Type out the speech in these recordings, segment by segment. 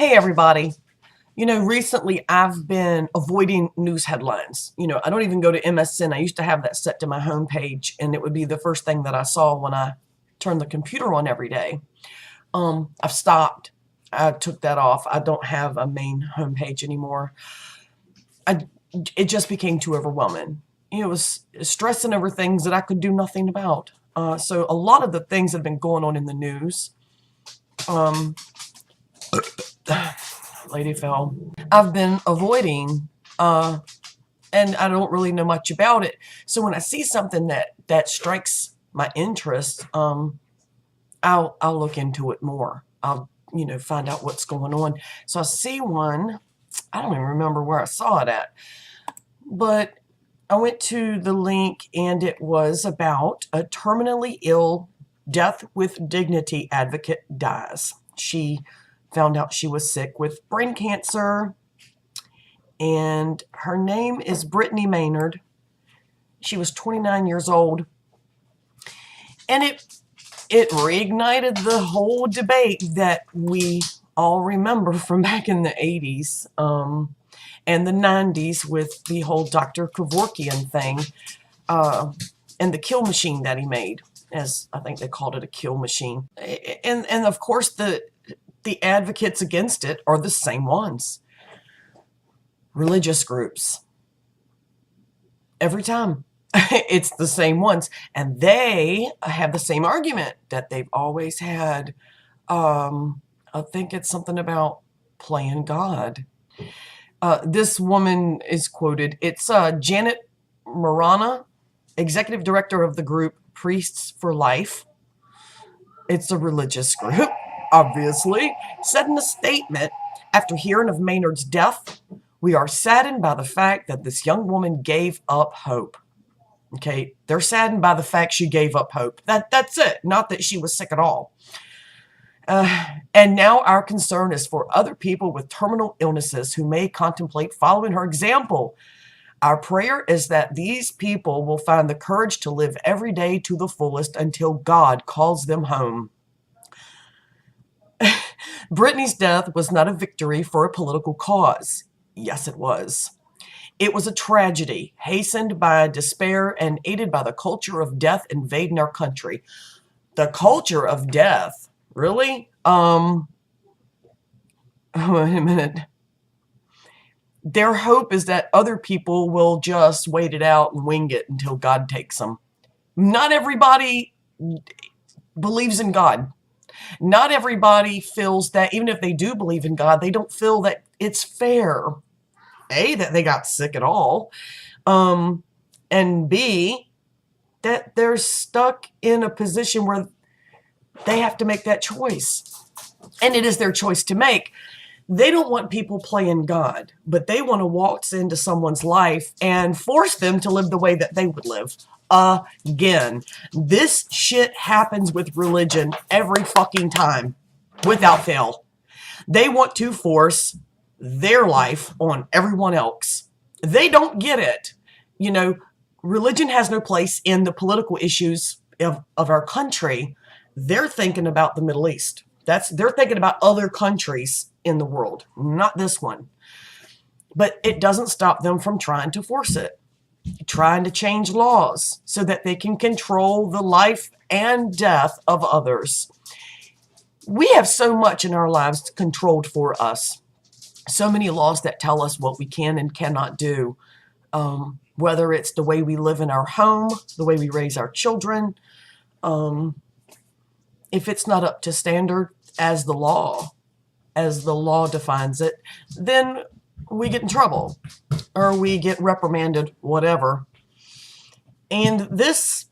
Hey, everybody. Recently I've been avoiding news headlines. I don't even go to MSN. I used to have that set to my homepage, and it would be the first thing that I saw when I turned the computer on every day. I've stopped. I took that off. I don't have a main homepage anymore. I, it just became too overwhelming. It was stressing over things that I could do nothing about. So a lot of the things that have been going on in the news, um, lady fell. I've been avoiding, and I don't really know much about it. So when I see something that strikes my interest, I'll look into it more. I'll find out what's going on. So I see one. I don't even remember where I saw it at, but I went to the link and it was about a terminally ill, death with dignity advocate dies. She found out she was sick with brain cancer, and her name is Brittany Maynard. She was 29 years old, and it reignited the whole debate that we all remember from back in the 80s and the 90s with the whole Dr. Kevorkian thing and the kill machine that he made, as I think they called it, a kill machine. And of course the advocates against it are the same ones. Religious groups. Every time. It's the same ones. And they have the same argument that they've always had. I think it's something about playing God. This woman is quoted. It's Janet Marana, executive director of the group Priests for Life. It's a religious group, obviously, said in a statement after hearing of Maynard's death, "We are saddened by the fact that this young woman gave up hope." Okay, they're saddened by the fact she gave up hope. That's it, not that she was sick at all. And now our concern is for other people with terminal illnesses who may contemplate following her example. Our prayer is that these people will find the courage to live every day to the fullest until God calls them home. Brittany's death was not a victory for a political cause. Yes, it was. It was a tragedy, hastened by despair and aided by the culture of death invading our country. The culture of death? Really? Wait a minute. Their hope is that other people will just wait it out and wing it until God takes them. Not everybody believes in God. Not everybody feels that, even if they do believe in God, they don't feel that it's fair, A, that they got sick at all, and B, that they're stuck in a position where they have to make that choice. And it is their choice to make. They don't want people playing God, but they want to waltz into someone's life and force them to live the way that they would live. Again, this shit happens with religion every fucking time, without fail. They want to force their life on everyone else. They don't get it. Religion has no place in the political issues of our country. They're thinking about the Middle East. They're thinking about other countries in the world, not this one. But it doesn't stop them from trying to force it, trying to change laws so that they can control the life and death of others. We have so much in our lives controlled for us. So many laws that tell us what we can and cannot do, whether it's the way we live in our home, the way we raise our children. If it's not up to standard as the law defines it, then we get in trouble or we get reprimanded, whatever. And this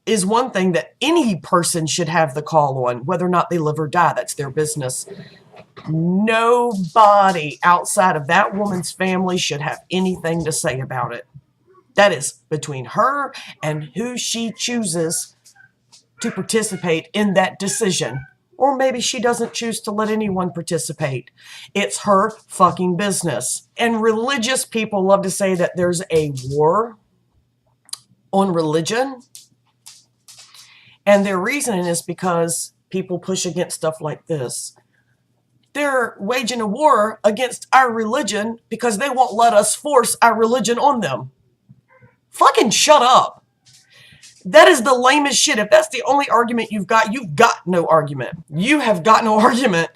is one thing that any person should have the call on, whether or not they live or die. That's their business. Nobody outside of that woman's family should have anything to say about it. That is between her and who she chooses to participate in that decision. Or maybe she doesn't choose to let anyone participate. It's her fucking business. And religious people love to say that there's a war on religion. And their reasoning is because people push against stuff like this. They're waging a war against our religion because they won't let us force our religion on them. Fucking shut up. That is the lamest shit. If that's the only argument you've got no argument. You have got no argument.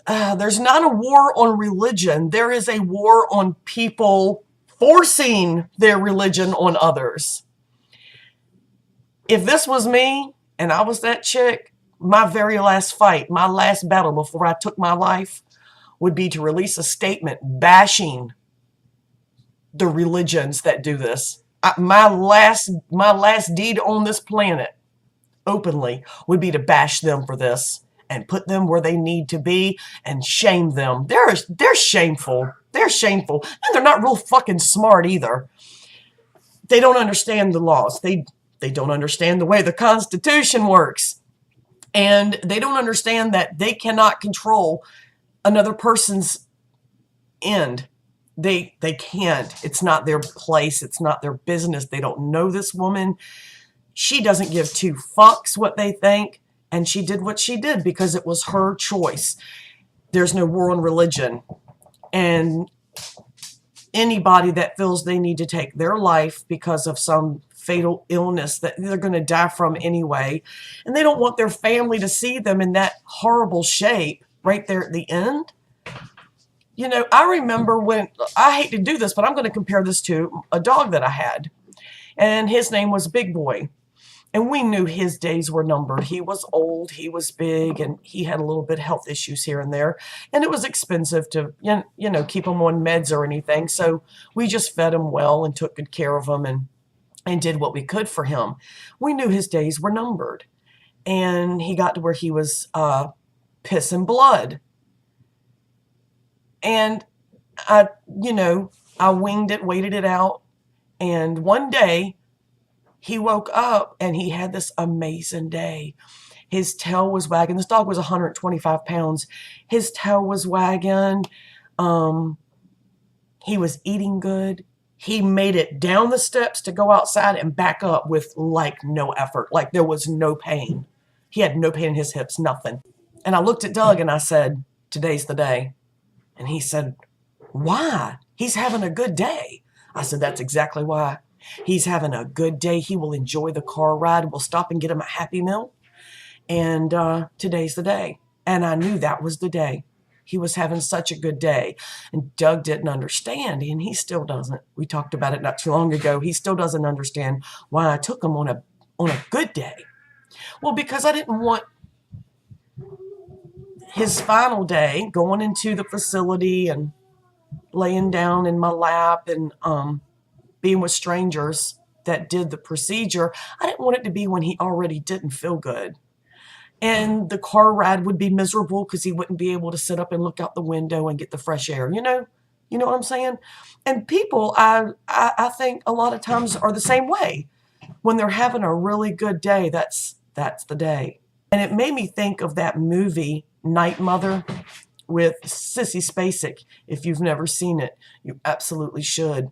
There's not a war on religion. There is a war on people forcing their religion on others. If this was me and I was that chick, my very last fight, my last battle before I took my life would be to release a statement bashing the religions that do this. My last deed on this planet openly would be to bash them for this and put them where they need to be and shame them. They're shameful. They're shameful. And they're not real fucking smart either. They don't understand the laws. They don't understand the way the Constitution works. And they don't understand that they cannot control another person's end. They can't. It's not their place. It's not their business. They don't know this woman. She doesn't give two fucks what they think. And she did what she did because it was her choice. There's no war on religion. And anybody that feels they need to take their life because of some fatal illness that they're going to die from anyway, and they don't want their family to see them in that horrible shape right there at the end. You know, I remember when, I hate to do this, but I'm going to compare this to a dog that I had. And his name was Big Boy. And we knew his days were numbered. He was old, he was big, and he had a little bit of health issues here and there. And it was expensive to, you know, keep him on meds or anything. So we just fed him well and took good care of him and did what we could for him. We knew his days were numbered. And he got to where he was piss and blood. And I winged it, waited it out. And one day, he woke up and he had this amazing day. His tail was wagging. This dog was 125 pounds. His tail was wagging. He was eating good. He made it down the steps to go outside and back up with like no effort. Like there was no pain. He had no pain in his hips, nothing. And I looked at Doug and I said, "Today's the day." And he said, "Why? He's having a good day." I said, "That's exactly why. He's having a good day. He will enjoy the car ride. We'll stop and get him a Happy Meal. And today's the day." And I knew that was the day. He was having such a good day. And Doug didn't understand, and he still doesn't. We talked about it not too long ago. He still doesn't understand why I took him on a good day. Well, because I didn't want his final day going into the facility and laying down in my lap and being with strangers that did the procedure. I didn't want it to be when he already didn't feel good. And the car ride would be miserable because he wouldn't be able to sit up and look out the window and get the fresh air. You know what I'm saying? And people, I think a lot of times are the same way. When they're having a really good day, that's the day. And it made me think of that movie, Night Mother, with Sissy Spacek. If you've never seen it, you absolutely should.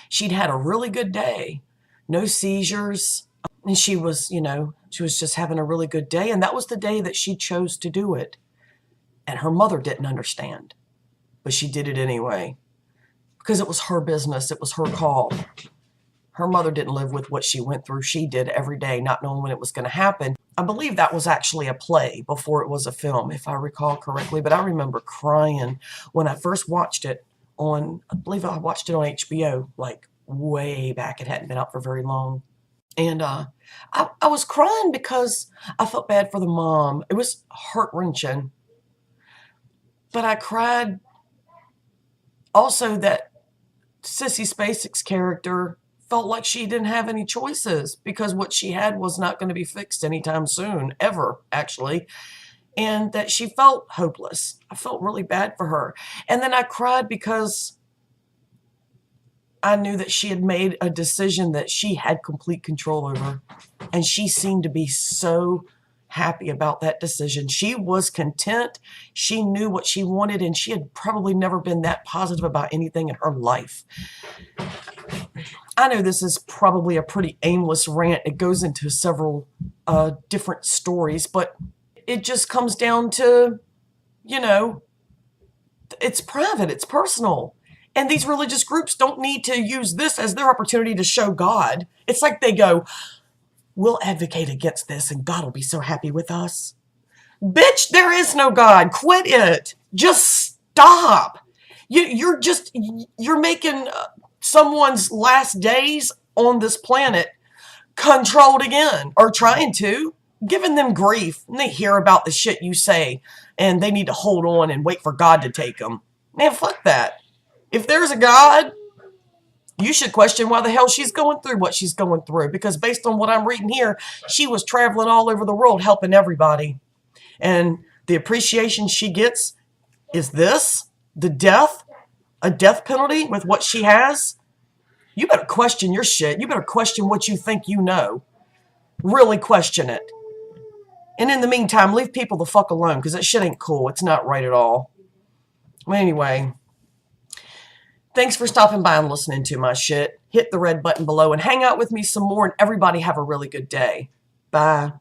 She'd had a really good day, no seizures, and she was just having a really good day, and that was the day that she chose to do it. And her mother didn't understand, but she did it anyway, because it was her business, it was her call. Her mother didn't live with what she went through. She did every day, not knowing when it was going to happen. I believe that was actually a play before it was a film, if I recall correctly, but I remember crying when I first watched it. I believe I watched it on HBO, like way back. It hadn't been out for very long. And I was crying because I felt bad for the mom. It was heart-wrenching. But I cried also that Sissy Spacek's character felt like she didn't have any choices because what she had was not going to be fixed anytime soon, ever, actually. And that she felt hopeless. I felt really bad for her. And then I cried because I knew that she had made a decision that she had complete control over. And she seemed to be so happy about that decision. She was content. She knew what she wanted, and she had probably never been that positive about anything in her life. I know this is probably a pretty aimless rant. It goes into several different stories, but it just comes down to, you know, it's private, it's personal. And these religious groups don't need to use this as their opportunity to show God. It's like they go, we'll advocate against this and God will be so happy with us. Bitch, there is no God. Quit it. Just stop. You're making someone's last days on this planet controlled again, or trying to, giving them grief. And they hear about the shit you say and they need to hold on and wait for God to take them. Man, fuck that. If there's a God, you should question why the hell she's going through what she's going through. Because based on what I'm reading here, she was traveling all over the world helping everybody. And the appreciation she gets is this, a death penalty with what she has. You better question your shit. You better question what you think you know. Really question it. And in the meantime, leave people the fuck alone, because that shit ain't cool. It's not right at all. Anyway, thanks for stopping by and listening to my shit. Hit the red button below and hang out with me some more, and everybody have a really good day. Bye.